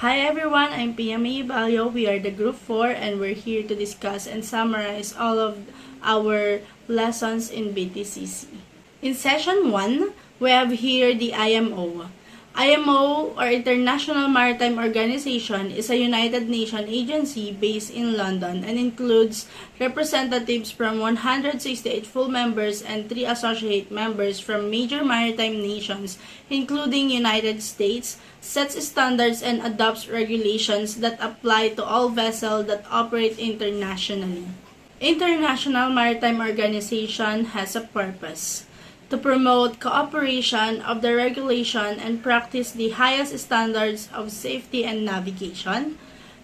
Hi everyone, I'm PMA Balyo. We are the Group 4 and we're here to discuss and summarize all of our lessons in Btcc. In session 1, we have here the IMO. IMO, or International Maritime Organization, is a United Nations agency based in London and includes representatives from 168 full members and 3 associate members from major maritime nations, including United States, sets standards and adopts regulations that apply to all vessels that operate internationally. International Maritime Organization has a purpose: to promote cooperation of the regulation and practice the highest standards of safety and navigation,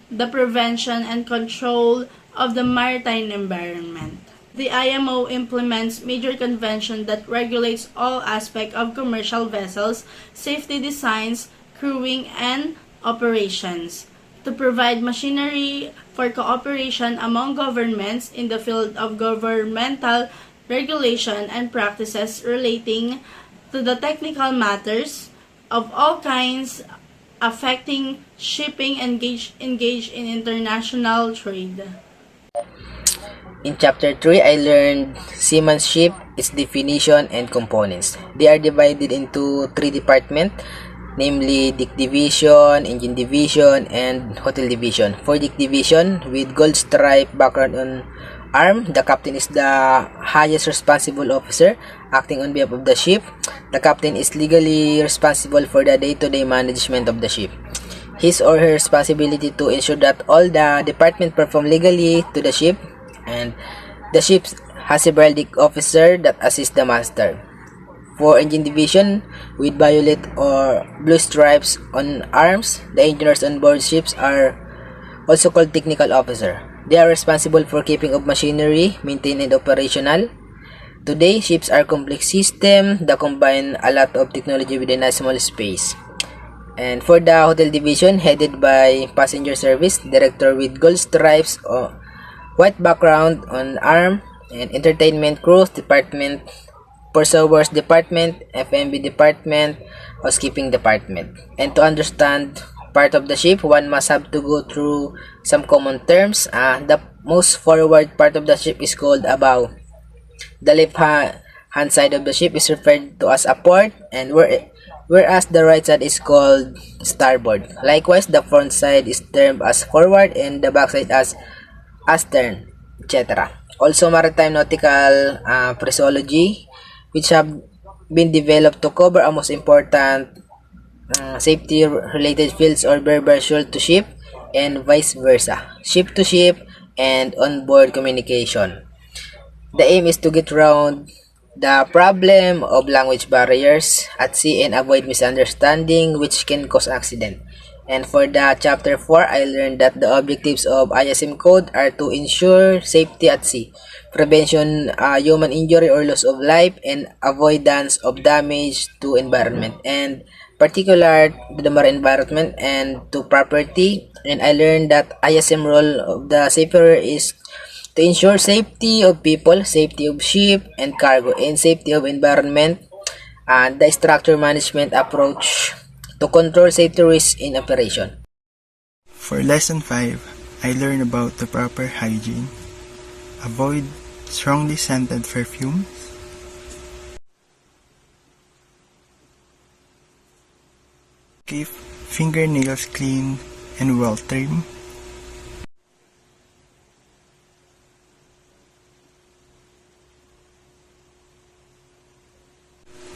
the prevention and control of the maritime environment. The IMO implements major conventions that regulates all aspects of commercial vessels, safety designs, crewing, and operations, to provide machinery for cooperation among governments in the field of governmental regulation and practices relating to the technical matters of all kinds affecting shipping engaged in international trade. In Chapter 3, I learned seamanship, its definition, and components. They are divided into 3 departments, namely Deck Division, Engine Division, and Hotel Division. For Deck Division, with gold stripe background on arm, the captain is the highest responsible officer acting on behalf of the ship. The captain is legally responsible for the day-to-day management of the ship. His or her responsibility to ensure that all the department perform legally to the ship, and the ship has a deck officer that assists the master. For engine division, with violet or blue stripes on arms, the engineers on board ships are also called technical officer. They are responsible for keeping of machinery, maintained and operational. Today, ships are complex systems that combine a lot of technology within a small space. And for the hotel division, headed by passenger service, director with gold stripes or white background on arm, and entertainment crew department, pursuers department, FMB department, housekeeping department. And to understand part of the ship, one must have to go through some common terms. The most forward part of the ship is called a bow. The left hand side of the ship is referred to as a port, and whereas the right side is called starboard. Likewise, the front side is termed as forward and the back side as astern, etc. Also, maritime nautical phraseology, which have been developed to cover a most important safety-related fields, or beneficial to ship and vice versa, ship to ship and on-board communication. The aim is to get around the problem of language barriers at sea and avoid misunderstanding which can cause accident. And for the chapter 4, I learned that the objectives of ISM code are to ensure safety at sea, prevention human injury or loss of life, and avoidance of damage to environment, and particular to the marine environment and to property. And I learned that ISM role of the seafarer is to ensure safety of people, safety of ship and cargo, and safety of environment, and the structure management approach to control safety risks in operation. For Lesson 5, I learned about the proper hygiene. Avoid strongly scented perfumes. Keep fingernails clean and well trimmed.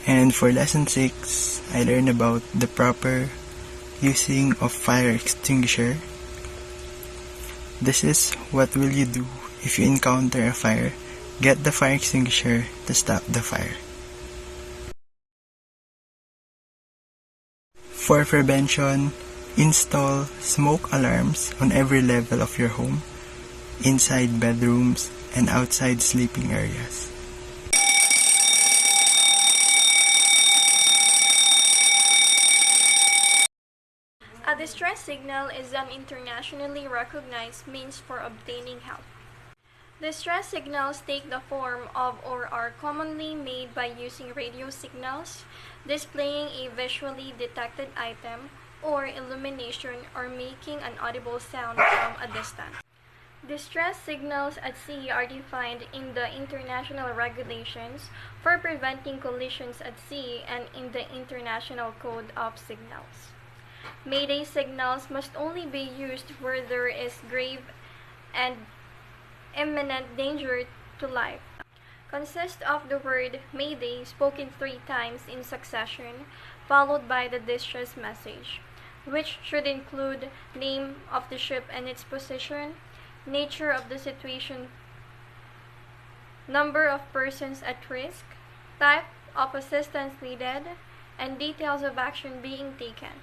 And for Lesson 6, I learned about the proper using of fire extinguisher. This is what will you do if you encounter a fire. Get the fire extinguisher to stop the fire. For prevention, install smoke alarms on every level of your home, inside bedrooms and outside sleeping areas. A distress signal is an internationally recognized means for obtaining help. Distress signals take the form of or are commonly made by using radio signals, displaying a visually detected item, or illumination or making an audible sound from a distance. Distress signals at sea are defined in the international regulations for preventing collisions at sea and in the International Code of Signals. Mayday signals must only be used where there is grave and imminent danger to life. Consists of the word Mayday spoken 3 times in succession, followed by the distress message, which should include name of the ship and its position, nature of the situation, number of persons at risk, type of assistance needed, and details of action being taken.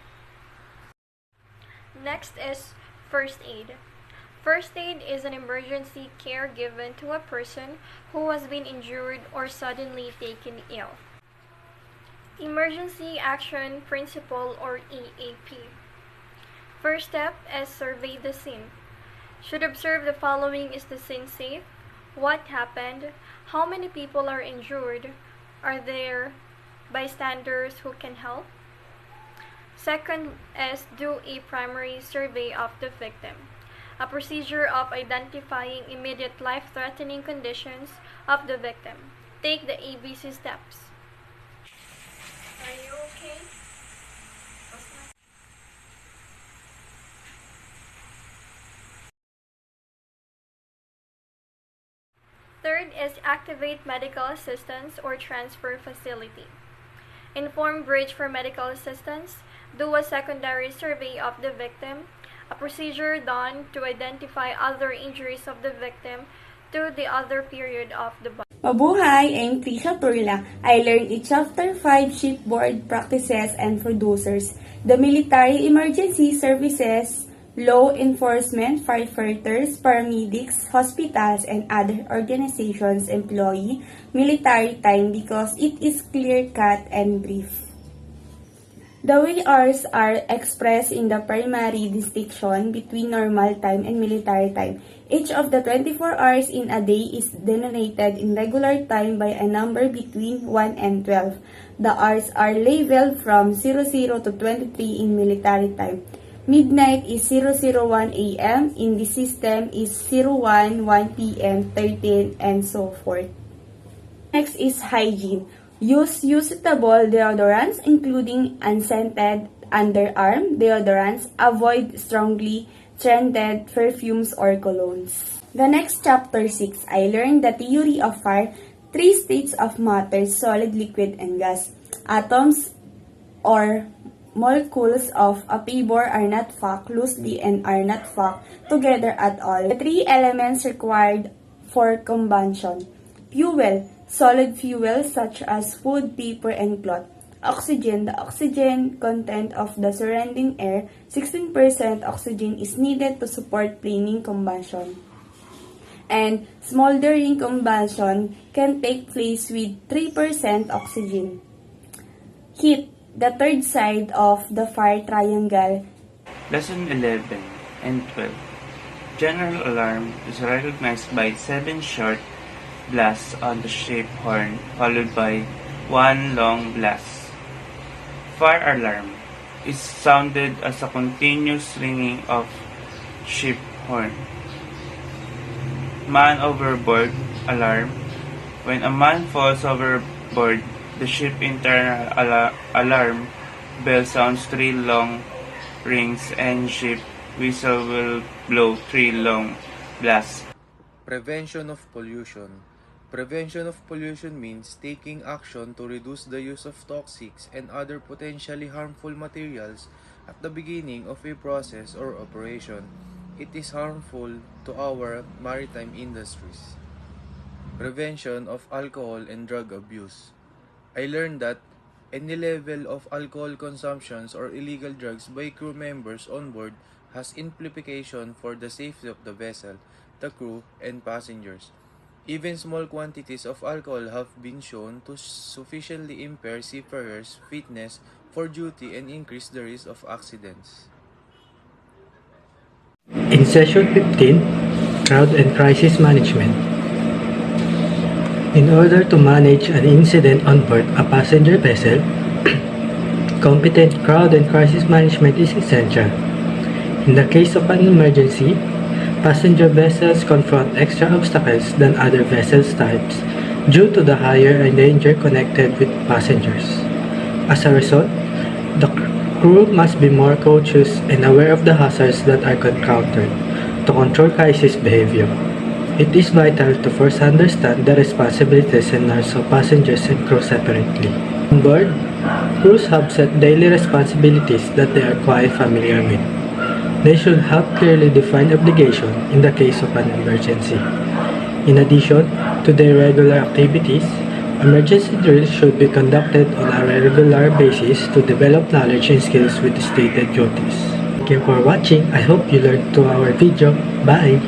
Next is first aid. First aid is an emergency care given to a person who has been injured or suddenly taken ill. Emergency Action Principle or EAP. First step is survey the scene. Should observe the following: is the scene safe? What happened? How many people are injured? Are there bystanders who can help? Second is do a primary survey of the victim. A procedure of identifying immediate life-threatening conditions of the victim. Take the ABC steps. Are you okay? Third is activate medical assistance or transfer facility. Inform bridge for medical assistance. Do a secondary survey of the victim. A procedure done to identify other injuries of the victim to the other period of the body. Mabuhay! I'm Trisha Turla. I learned in Chapter 5 Shipboard Practices and Producers, the Military Emergency Services, Law Enforcement, Firefighters, Paramedics, Hospitals, and other organizations employ military time because it is clear-cut and brief. The way hours are expressed in the primary distinction between normal time and military time. Each of the 24 hours in a day is denominated in regular time by a number between 1 and 12. The hours are labeled from 00 to 23 in military time. Midnight is 001 a.m. in the system is 01 1 p.m. 13 and so forth. Next is hygiene. Use suitable deodorants including unscented underarm deodorants. Avoid strongly scented perfumes or colognes. The next chapter 6, I learned the theory of fire, 3 states of matter, solid, liquid, and gas. Atoms or molecules of a paper are not packed loosely and are not packed together at all. The 3 elements required for combustion. Fuel, solid fuel such as food, paper, and cloth. Oxygen, the oxygen content of the surrounding air, 16% oxygen is needed to support flaming combustion. And smoldering combustion can take place with 3% oxygen. Heat, the third side of the fire triangle. Lesson 11 and 12. General alarm is recognized by 7 short blasts on the ship horn followed by 1 long blast. Fire alarm is sounded as a continuous ringing of ship horn. Man overboard alarm. When a man falls overboard, the ship internal alarm bell sounds 3 long rings and ship whistle will blow 3 long blasts. Prevention of pollution. Prevention of pollution means taking action to reduce the use of toxics and other potentially harmful materials at the beginning of a process or operation. It is harmful to our maritime industries. Prevention of alcohol and drug abuse. I learned that any level of alcohol consumptions or illegal drugs by crew members on board has implication for the safety of the vessel, the crew, and passengers. Even small quantities of alcohol have been shown to sufficiently impair seafarers' fitness for duty and increase the risk of accidents. In Session 15, Crowd and Crisis Management. In order to manage an incident on board a passenger vessel, Competent crowd and crisis management is essential. In the case of an emergency, passenger vessels confront extra obstacles than other vessels types due to the higher danger connected with passengers. As a result, the crew must be more cautious and aware of the hazards that are encountered to control crisis behavior. It is vital to first understand the responsibilities and roles of passengers and crew separately. On board, crews have set daily responsibilities that they are quite familiar with. They should have clearly defined obligations in the case of an emergency. In addition to their regular activities, emergency drills should be conducted on a regular basis to develop knowledge and skills with stated duties. Thank you for watching. I hope you learned to our video. Bye!